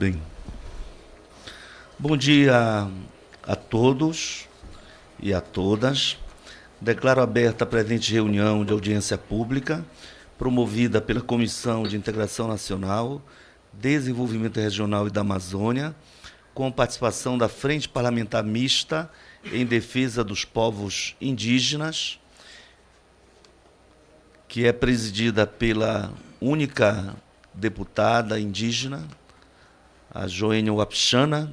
Bem, bom dia a todos e a todas. Declaro aberta a presente reunião de audiência pública, promovida pela Comissão de Integração Nacional, Desenvolvimento Regional e da Amazônia, com participação da Frente Parlamentar Mista em Defesa dos Povos Indígenas, que é presidida pela única deputada indígena, a Joênia Wapichana,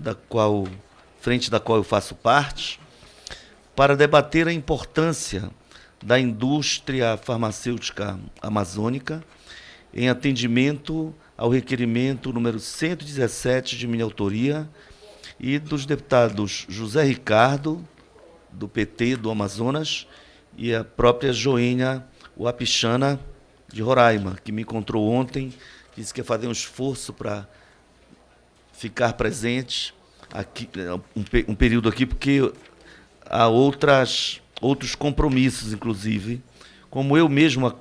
frente da qual eu faço parte, para debater a importância da indústria farmacêutica amazônica em atendimento ao requerimento número 117 de minha autoria e dos deputados José Ricardo, do PT do Amazonas, e a própria Joênia Wapichana, de Roraima, que me encontrou ontem, disse que ia fazer um esforço para ficar presente aqui, um período aqui, porque há outros compromissos, inclusive, como eu mesmo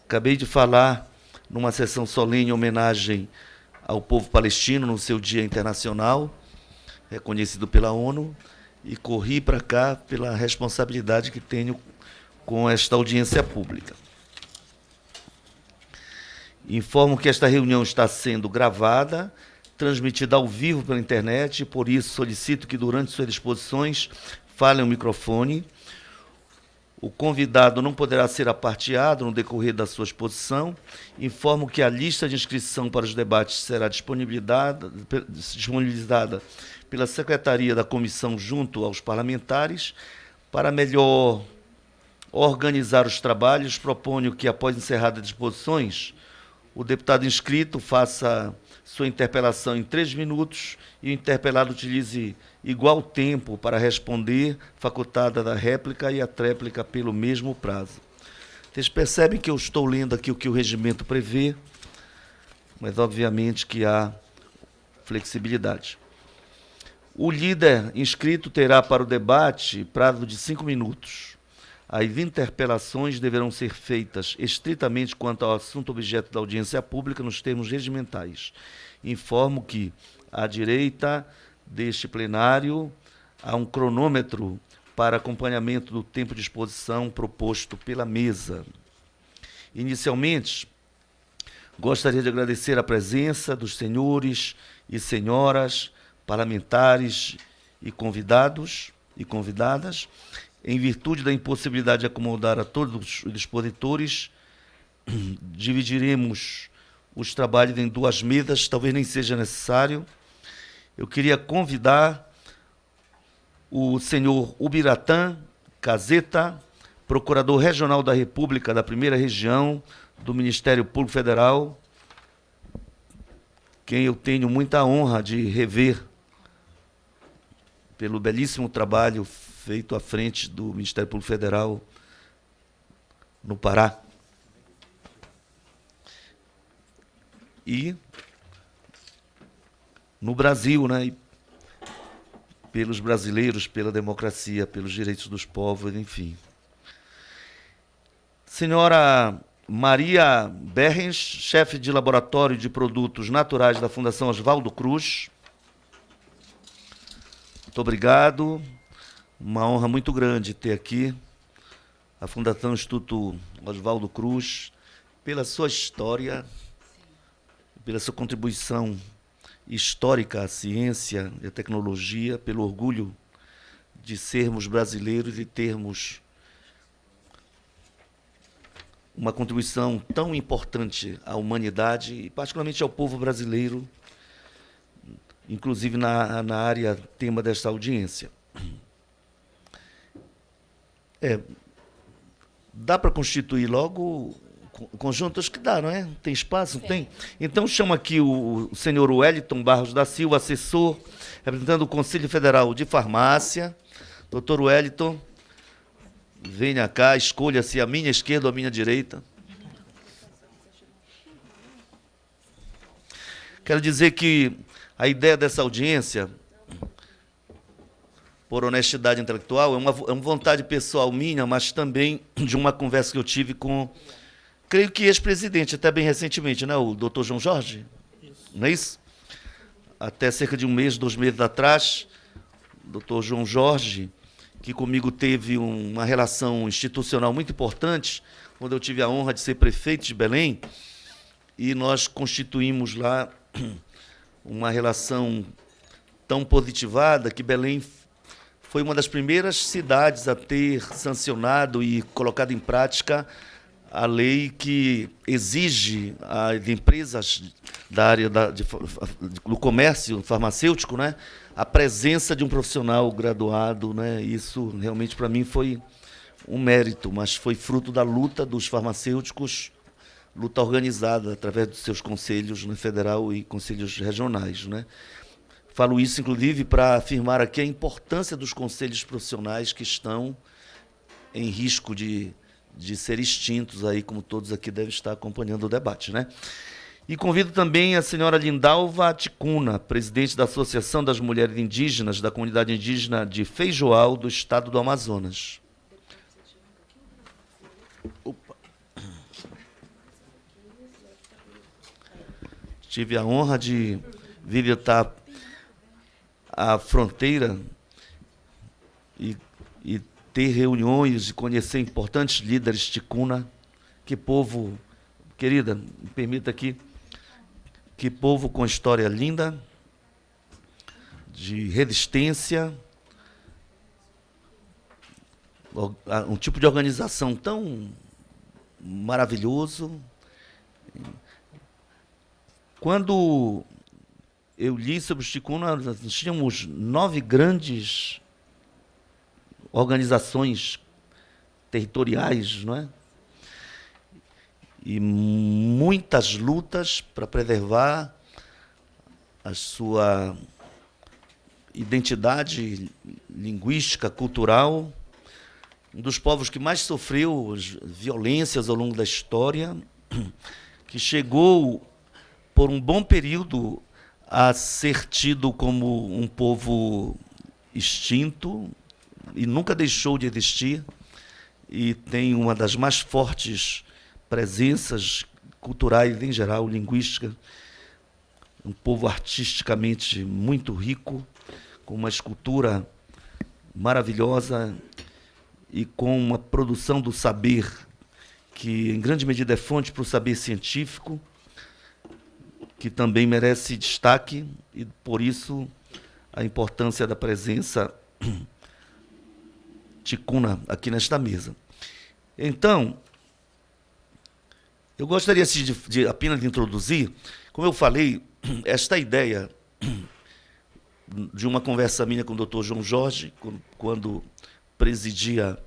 acabei de falar numa sessão solene em homenagem ao povo palestino no seu Dia Internacional, reconhecido pela ONU, e corri para cá pela responsabilidade que tenho com esta audiência pública. Informo que esta reunião está sendo gravada, transmitida ao vivo pela internet, e por isso solicito que durante suas exposições fale ao microfone. O convidado não poderá ser aparteado no decorrer da sua exposição. Informo que a lista de inscrição para os debates será disponibilizada pela Secretaria da Comissão junto aos parlamentares. Para melhor organizar os trabalhos, proponho que, após encerradas as exposições, o deputado inscrito faça sua interpelação em 3 minutos e o interpelado utilize igual tempo para responder, facultada da réplica e a tréplica pelo mesmo prazo. Vocês percebem que eu estou lendo aqui o que o regimento prevê, mas obviamente que há flexibilidade. O líder inscrito terá para o debate prazo de 5 minutos. As interpelações deverão ser feitas estritamente quanto ao assunto objeto da audiência pública nos termos regimentais. Informo que, à direita deste plenário, há um cronômetro para acompanhamento do tempo de exposição proposto pela mesa. Inicialmente, gostaria de agradecer a presença dos senhores e senhoras parlamentares e convidados e convidadas. Em virtude da impossibilidade de acomodar a todos os expositores, dividiremos os trabalhos em 2 mesas, talvez nem seja necessário. Eu queria convidar o senhor Ubiratã Caseta, procurador regional da República da 1ª Região do Ministério Público Federal, quem eu tenho muita honra de rever pelo belíssimo trabalho feito à frente do Ministério Público Federal no Pará. E no Brasil, né? E pelos brasileiros, pela democracia, pelos direitos dos povos, enfim. Senhora Maria Berrens, chefe de Laboratório de Produtos Naturais da Fundação Oswaldo Cruz. Muito obrigado. Uma honra muito grande ter aqui a Fundação Instituto Oswaldo Cruz, pela sua história, pela sua contribuição histórica à ciência e à tecnologia, pelo orgulho de sermos brasileiros e termos uma contribuição tão importante à humanidade, e particularmente ao povo brasileiro, inclusive na área tema desta audiência. Dá para constituir logo o conjunto? Acho que dá, não é? Tem espaço? Não tem? Então, chamo aqui o senhor Wellington Barros da Silva, assessor, representando o Conselho Federal de Farmácia. Doutor Wellington, venha cá, escolha-se a minha esquerda ou a minha direita. Quero dizer que a ideia dessa audiência, por honestidade intelectual, é uma vontade pessoal minha, mas também de uma conversa que eu tive com, creio que ex-presidente, até bem recentemente, né, o doutor João Jorge? Isso. Não é isso? até cerca de um mês, 2 meses atrás, o Dr. João Jorge, que comigo teve uma relação institucional muito importante, quando eu tive a honra de ser prefeito de Belém, e nós constituímos lá uma relação tão positivada que Belém foi uma das primeiras cidades a ter sancionado e colocado em prática a lei que exige às empresas da área do comércio farmacêutico, né, a presença de um profissional graduado, né. Isso realmente para mim foi um mérito, mas foi fruto da luta dos farmacêuticos, luta organizada através dos seus conselhos, né, federal e conselhos regionais, né. Falo isso, inclusive, para afirmar aqui a importância dos conselhos profissionais que estão em risco de ser extintos, aí, como todos aqui devem estar acompanhando o debate, né? E convido também a senhora Lindalva Ticuna, presidente da Associação das Mulheres Indígenas da Comunidade Indígena de Feijoal, do estado do Amazonas. Opa. Tive a honra de visitar a fronteira e ter reuniões e conhecer importantes líderes ticuna. Que povo, querida, me permita aqui, que povo com história linda, de resistência, um tipo de organização tão maravilhoso. Quando eu li sobre os ticunas, nós tínhamos 9 grandes organizações territoriais, não é? E muitas lutas para preservar a sua identidade linguística, cultural. Um dos povos que mais sofreu violências ao longo da história, que chegou, por um bom período, a ser tido como um povo extinto, e nunca deixou de existir, e tem uma das mais fortes presenças culturais, em geral, linguística, um povo artisticamente muito rico, com uma escultura maravilhosa e com uma produção do saber que, em grande medida, é fonte para o saber científico, que também merece destaque, e, por isso, a importância da presença ticuna aqui nesta mesa. Então, eu gostaria apenas de introduzir, como eu falei, esta ideia de uma conversa minha com o Dr. João Jorge, quando presidia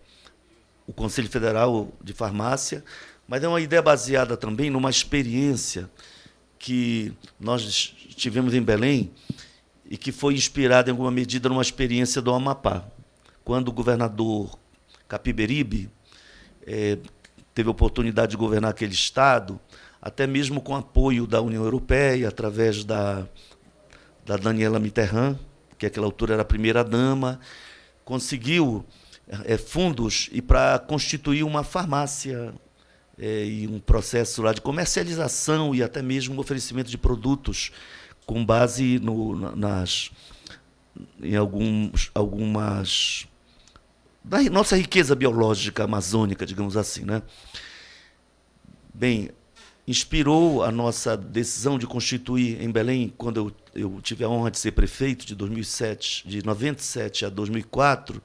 o Conselho Federal de Farmácia, mas é uma ideia baseada também numa experiência que nós tivemos em Belém e que foi inspirada, em alguma medida, numa experiência do Amapá. Quando o governador Capiberibe teve a oportunidade de governar aquele estado, até mesmo com apoio da União Europeia, através da Daniela Mitterrand, que naquela altura era a primeira-dama, conseguiu fundos para constituir uma farmácia e um processo lá de comercialização e até mesmo um oferecimento de produtos com base em algumas da nossa riqueza biológica amazônica, digamos assim, né? Bem, inspirou a nossa decisão de constituir em Belém, quando eu tive a honra de ser prefeito, de 2007, de 97 a 2004,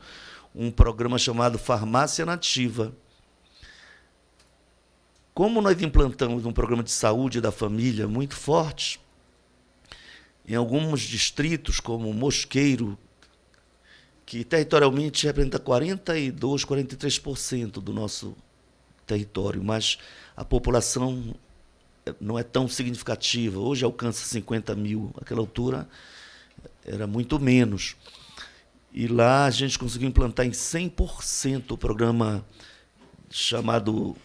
um programa chamado Farmácia Nativa. Como nós implantamos um programa de saúde da família muito forte, em alguns distritos, como Mosqueiro, que territorialmente representa 42%, 43% do nosso território, mas a população não é tão significativa. Hoje alcança 50 mil, naquela altura era muito menos. E lá a gente conseguiu implantar em 100% o programa chamado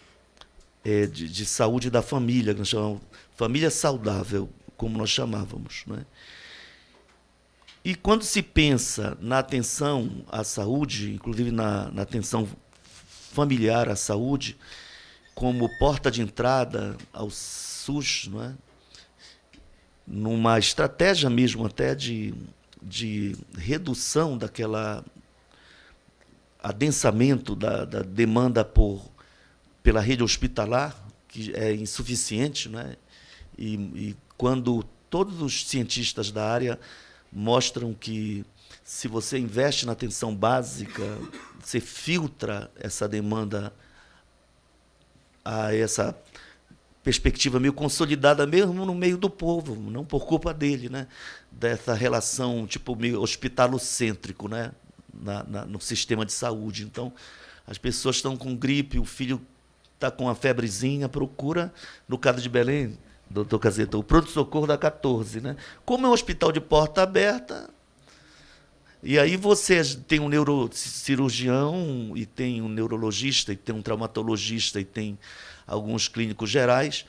de saúde da família, que nós chamamos família saudável, como nós chamávamos, né? E quando se pensa na atenção à saúde, inclusive na atenção familiar à saúde, como porta de entrada ao SUS, não é? numa estratégia mesmo até de redução daquela adensamento da demanda pela rede hospitalar, que é insuficiente, né? E quando todos os cientistas da área mostram que, se você investe na atenção básica, você filtra essa demanda a essa perspectiva meio consolidada mesmo no meio do povo, não por culpa dele, né? Dessa relação tipo meio hospitalocêntrico, né? No sistema de saúde. Então, as pessoas estão com gripe, o filho está com uma febrezinha, procura, no caso de Belém, doutor Caseta, o pronto-socorro da 14, né? Como é um hospital de porta aberta, e aí você tem um neurocirurgião, e tem um neurologista, e tem um traumatologista, e tem alguns clínicos gerais,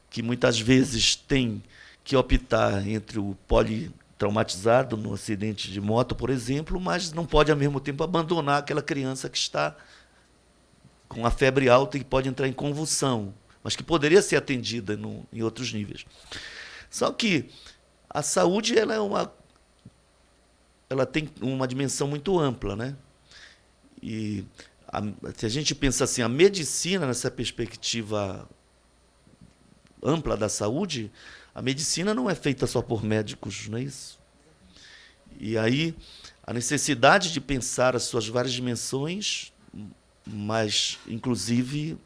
que muitas vezes têm que optar entre o politraumatizado no acidente de moto, por exemplo, mas não pode, ao mesmo tempo, abandonar aquela criança que está com a febre alta e que pode entrar em convulsão, mas que poderia ser atendida em outros níveis. Só que a saúde ela tem uma dimensão muito ampla, né? E se a gente pensa assim, a medicina, nessa perspectiva ampla da saúde, a medicina não é feita só por médicos, não é isso? E aí, a necessidade de pensar as suas várias dimensões, mas, inclusive,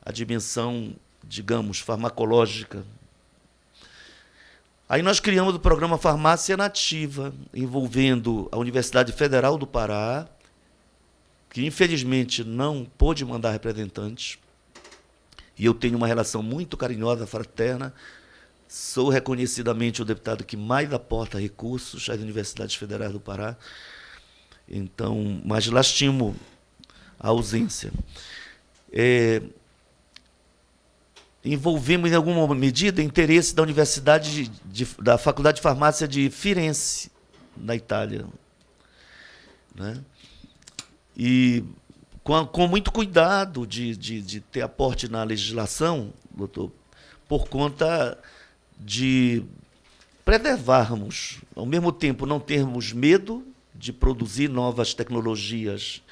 a dimensão, digamos, farmacológica. Aí nós criamos o programa Farmácia Nativa, envolvendo a Universidade Federal do Pará, que infelizmente não pôde mandar representantes, e eu tenho uma relação muito carinhosa, fraterna, sou reconhecidamente o deputado que mais aporta recursos às universidades federais do Pará, então, mas lastimo a ausência. Envolvemos, em alguma medida, interesse da Universidade da Faculdade de Farmácia de Firenze, na Itália, né? E com muito cuidado de ter aporte na legislação, doutor, por conta de preservarmos, ao mesmo tempo não termos medo de produzir novas tecnologias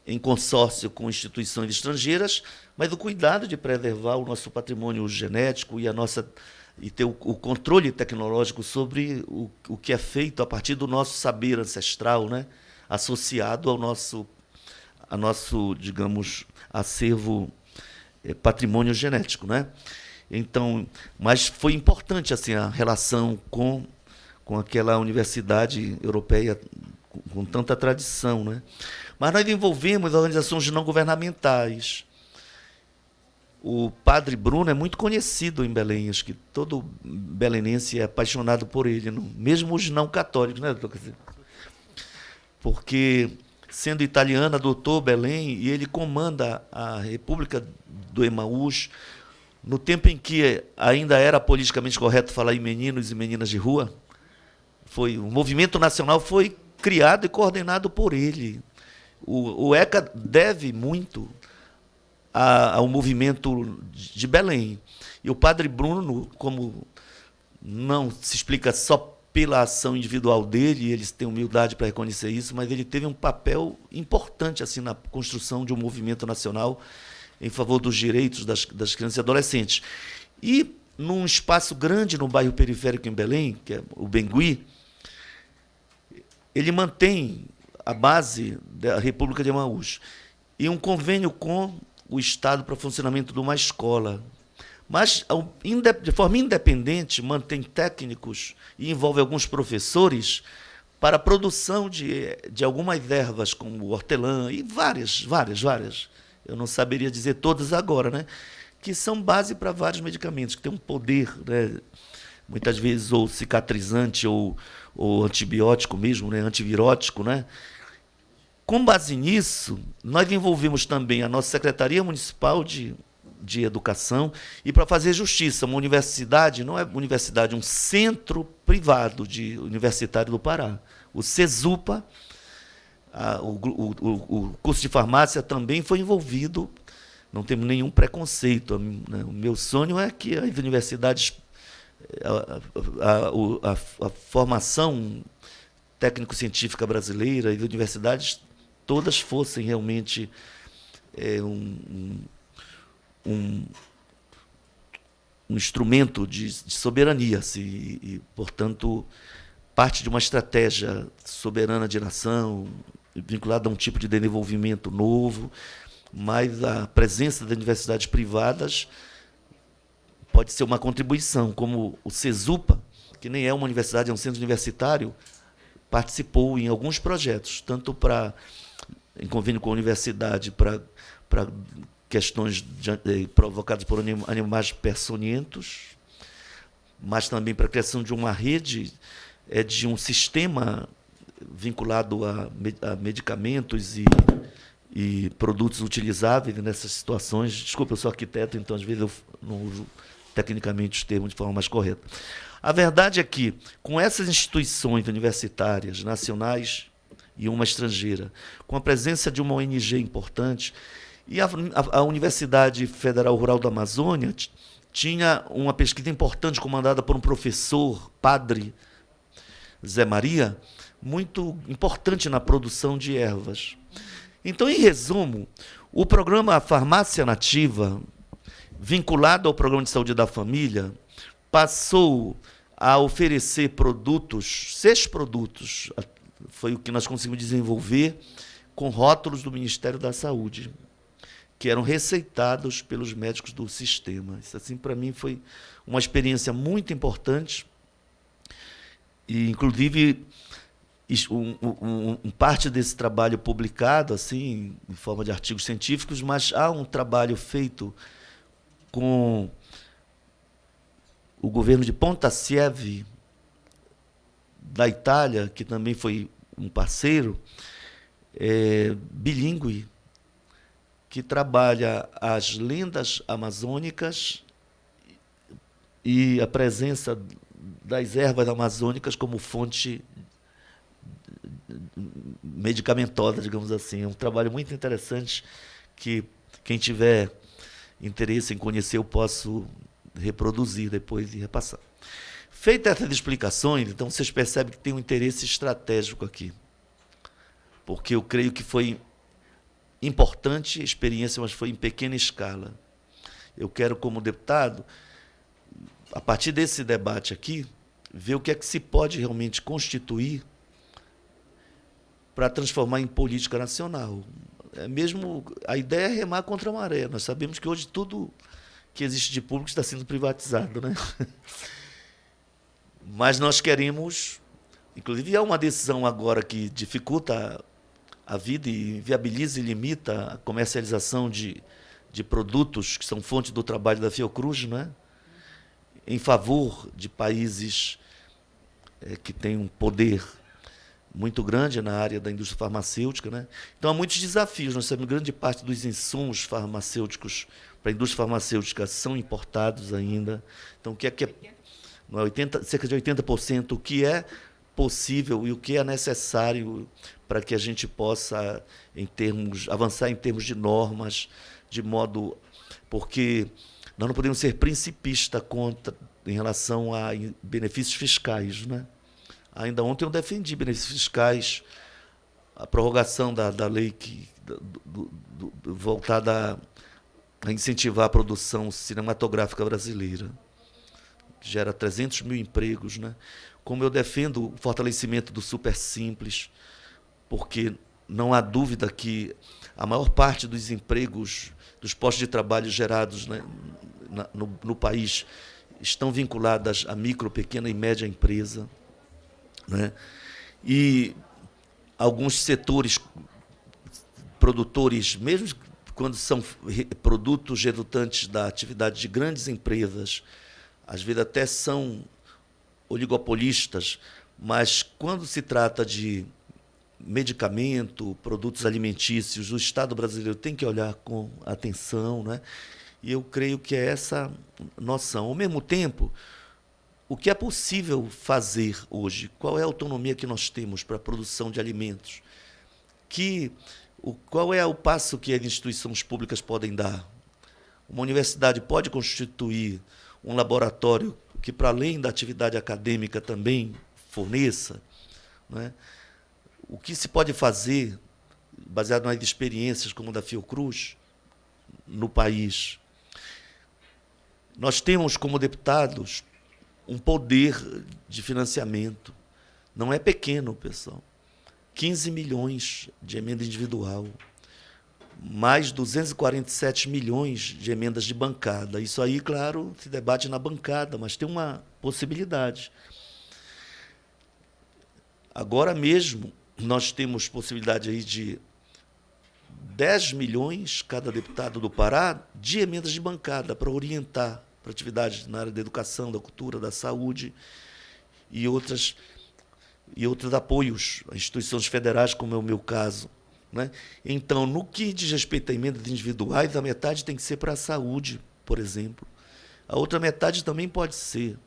em consórcio com instituições estrangeiras, mas o cuidado de preservar o nosso patrimônio genético e ter o controle tecnológico sobre o que é feito a partir do nosso saber ancestral, né? Associado ao nosso, digamos, acervo patrimônio genético, né? Então, mas foi importante assim a relação com aquela universidade europeia com tanta tradição, né? Mas nós envolvemos organizações não governamentais. O padre Bruno é muito conhecido em Belém, acho que todo belenense é apaixonado por ele, mesmo os não católicos, né, doutor? Porque, sendo italiano, adotou Belém e ele comanda a República do Emaús, no tempo em que ainda era politicamente correto falar em meninos e meninas de rua. O movimento nacional foi criado e coordenado por ele. O ECA deve muito ao movimento de Belém. E o padre Bruno, como não se explica só pela ação individual dele, eles têm humildade para reconhecer isso, mas ele teve um papel importante assim na construção de um movimento nacional em favor dos direitos das crianças e adolescentes. E, num espaço grande no bairro periférico em Belém, que é o Bengui, ele mantém a base da República de Emaús e um convênio com o Estado para o funcionamento de uma escola. Mas, de forma independente, mantém técnicos e envolve alguns professores para a produção de algumas ervas, como o hortelã, e várias. Eu não saberia dizer todas agora, né? Que são base para vários medicamentos, que têm um poder, né? Muitas vezes ou cicatrizante ou antibiótico mesmo, né? Antivirótico, né? Com base nisso, nós envolvemos também a nossa Secretaria Municipal de Educação e, para fazer justiça, uma universidade, não é universidade, um centro privado universitário do Pará, o CESUPA. O curso de farmácia também foi envolvido, não temos nenhum preconceito, né? O meu sonho é que as universidades a formação técnico-científica brasileira e de universidades todas fossem realmente um instrumento de soberania, assim, e, portanto, parte de uma estratégia soberana de nação, vinculada a um tipo de desenvolvimento novo, mas a presença das universidades privadas pode ser uma contribuição, como o CESUPA, que nem é uma universidade, é um centro universitário, participou em alguns projetos, tanto em convênio com a universidade para questões provocadas por animais peçonhentos, mas também para a criação de uma rede, de um sistema vinculado a medicamentos e produtos utilizáveis nessas situações. Desculpa, eu sou arquiteto, então às vezes eu não uso tecnicamente os termos de forma mais correta. A verdade é que, com essas instituições universitárias, nacionais e uma estrangeira, com a presença de uma ONG importante, e a Universidade Federal Rural da Amazônia tinha uma pesquisa importante comandada por um professor, padre Zé Maria, muito importante na produção de ervas. Então, em resumo, o programa Farmácia Nativa, vinculado ao Programa de Saúde da Família, passou a oferecer produtos, 6 produtos, foi o que nós conseguimos desenvolver, com rótulos do Ministério da Saúde, que eram receitados pelos médicos do sistema. Isso, assim, para mim, foi uma experiência muito importante, e, inclusive, parte desse trabalho publicado, assim, em forma de artigos científicos, mas há um trabalho feito com o governo de Pontassieve, da Itália, que também foi um parceiro, bilíngue, que trabalha as lendas amazônicas e a presença das ervas amazônicas como fonte medicamentosa, digamos assim. É um trabalho muito interessante que quem tiver interesse em conhecer eu posso reproduzir depois e repassar. Feitas essas explicações, então vocês percebem que tem um interesse estratégico aqui, porque eu creio que foi importante a experiência, mas foi em pequena escala. Eu quero, como deputado, a partir desse debate aqui, ver o que é que se pode realmente constituir para transformar em política nacional. Mesmo a ideia é remar contra a maré. Nós sabemos que hoje tudo que existe de público está sendo privatizado, né? Mas nós queremos, inclusive há uma decisão agora que dificulta a vida e viabiliza e limita a comercialização de produtos que são fonte do trabalho da Fiocruz, né? Em favor de países que têm um poder muito grande na área da indústria farmacêutica, né? Então há muitos desafios. Nós sabemos que grande parte dos insumos farmacêuticos para a indústria farmacêutica são importados ainda. Então, o que é cerca de 80%, o que é possível e o que é necessário para que a gente possa, avançar em termos de normas, de modo... Porque nós não podemos ser principistas em relação a benefícios fiscais, né? Ainda ontem eu defendi benefícios fiscais, a prorrogação da lei voltada a incentivar a produção cinematográfica brasileira, que gera 300 mil empregos, né? Como eu defendo o fortalecimento do super simples, porque não há dúvida que a maior parte dos empregos, dos postos de trabalho gerados, né, no país, estão vinculadas à micro, pequena e média empresa, né? E alguns setores produtores, mesmo quando são produtos resultantes da atividade de grandes empresas, às vezes até são oligopolistas, mas quando se trata de medicamento, produtos alimentícios, o Estado brasileiro tem que olhar com atenção, né? E eu creio que é essa noção. Ao mesmo tempo, o que é possível fazer hoje? Qual é a autonomia que nós temos para a produção de alimentos? Qual é o passo que as instituições públicas podem dar? Uma universidade pode constituir um laboratório que, para além da atividade acadêmica, também forneça, né, o que se pode fazer, baseado nas experiências como da Fiocruz, no país. Nós temos, como deputados, um poder de financiamento. Não é pequeno, pessoal. 15 milhões de emenda individual, mais 247 milhões de emendas de bancada. Isso aí, claro, se debate na bancada, mas tem uma possibilidade. Agora mesmo, nós temos possibilidade aí de 10 milhões, cada deputado do Pará, de emendas de bancada para orientar para atividades na área da educação, da cultura, da saúde e outros apoios a instituições federais, como é o meu caso, né? Então, no que diz respeito a emendas individuais, a metade tem que ser para a saúde, por exemplo. A outra metade também pode ser.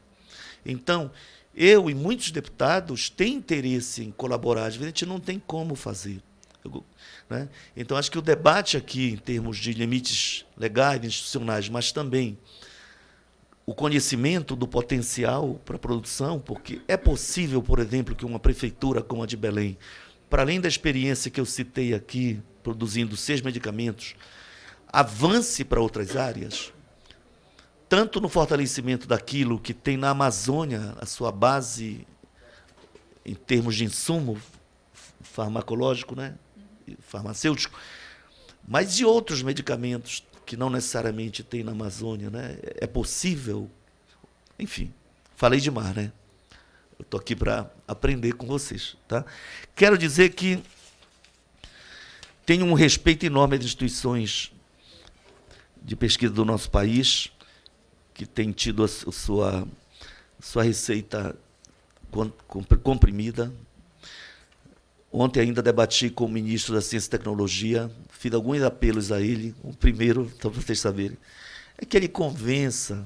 Então, eu e muitos deputados têm interesse em colaborar, às vezes a gente não tem como fazer. Né? Então, acho que o debate aqui, em termos de limites legais, institucionais, mas também o conhecimento do potencial para a produção, porque é possível, por exemplo, que uma prefeitura como a de Belém, para além da experiência que eu citei aqui, produzindo 6 medicamentos, avance para outras áreas, tanto no fortalecimento daquilo que tem na Amazônia, a sua base em termos de insumo farmacológico, né, farmacêutico, mas de outros medicamentos que não necessariamente tem na Amazônia, né? É possível. Enfim, falei demais, né? Eu estou aqui para aprender com vocês, tá? Quero dizer que tenho um respeito enorme às instituições de pesquisa do nosso país, que têm tido a sua receita comprimida. Ontem ainda debati com o ministro da Ciência e Tecnologia, fiz alguns apelos a ele. O primeiro, para vocês saberem, é que ele convença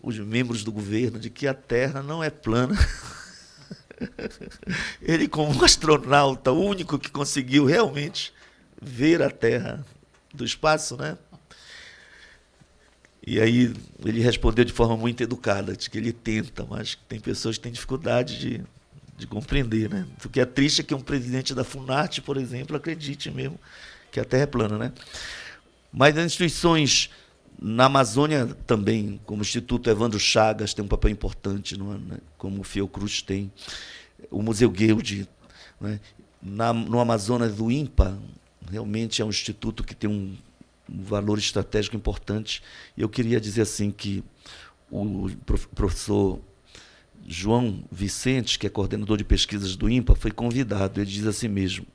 os membros do governo de que a Terra não é plana. Ele, como um astronauta, o único que conseguiu realmente ver a Terra do espaço, né? E aí ele respondeu de forma muito educada, de que ele tenta, mas tem pessoas que têm dificuldade de compreender, né? O que é triste é que um presidente da Funarte, por exemplo, acredite mesmo que a Terra é plana, né? Mas as instituições na Amazônia também, como o Instituto Evandro Chagas tem um papel importante, né? Como o Fiocruz tem, o Museu Guild, né? No Amazonas do INPA, realmente é um instituto que tem um valor estratégico importante. E eu queria dizer assim que o professor João Vicente, que é coordenador de pesquisas do INPA, foi convidado. Ele diz assim mesmo: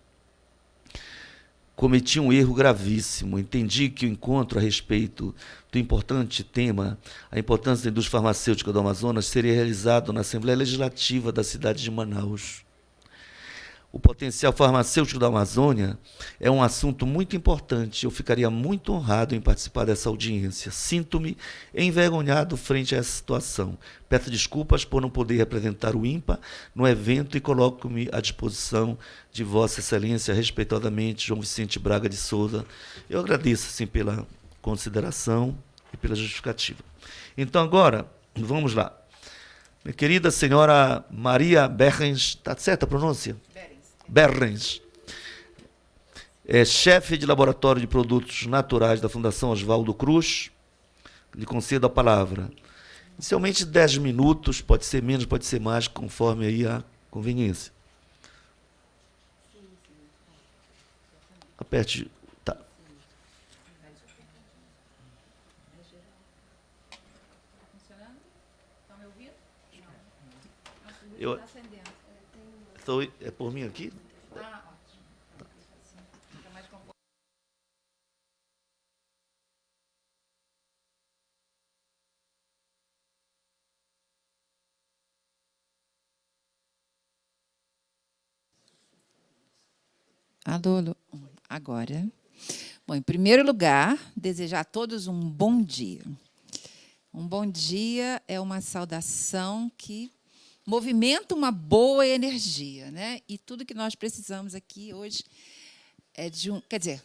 cometi um erro gravíssimo. Entendi que o encontro a respeito do importante tema, a importância da indústria farmacêutica do Amazonas, seria realizado na Assembleia Legislativa da cidade de Manaus. O potencial farmacêutico da Amazônia é um assunto muito importante. Eu ficaria muito honrado em participar dessa audiência. Sinto-me envergonhado frente a essa situação. Peço desculpas por não poder representar o INPA no evento e coloco-me à disposição de Vossa Excelência, respeitosamente, João Vicente Braga de Souza. Eu agradeço, assim, pela consideração e pela justificativa. Então, agora, vamos lá. Minha querida senhora Maria Berrens, está certa a pronúncia? Berrens, é chefe de laboratório de produtos naturais da Fundação Oswaldo Cruz. Lhe concedo a palavra. Inicialmente 10 minutos, pode ser menos, pode ser mais, conforme aí a conveniência. Aperte. Tá. Eu, é por mim aqui? Ah, ótimo. Tá. Fica mais confortável. Alô, alô. Agora. Bom, em primeiro lugar, desejar a todos um bom dia. Um bom dia é uma saudação que movimenta uma boa energia, né? E tudo que nós precisamos aqui hoje é de um... Quer dizer,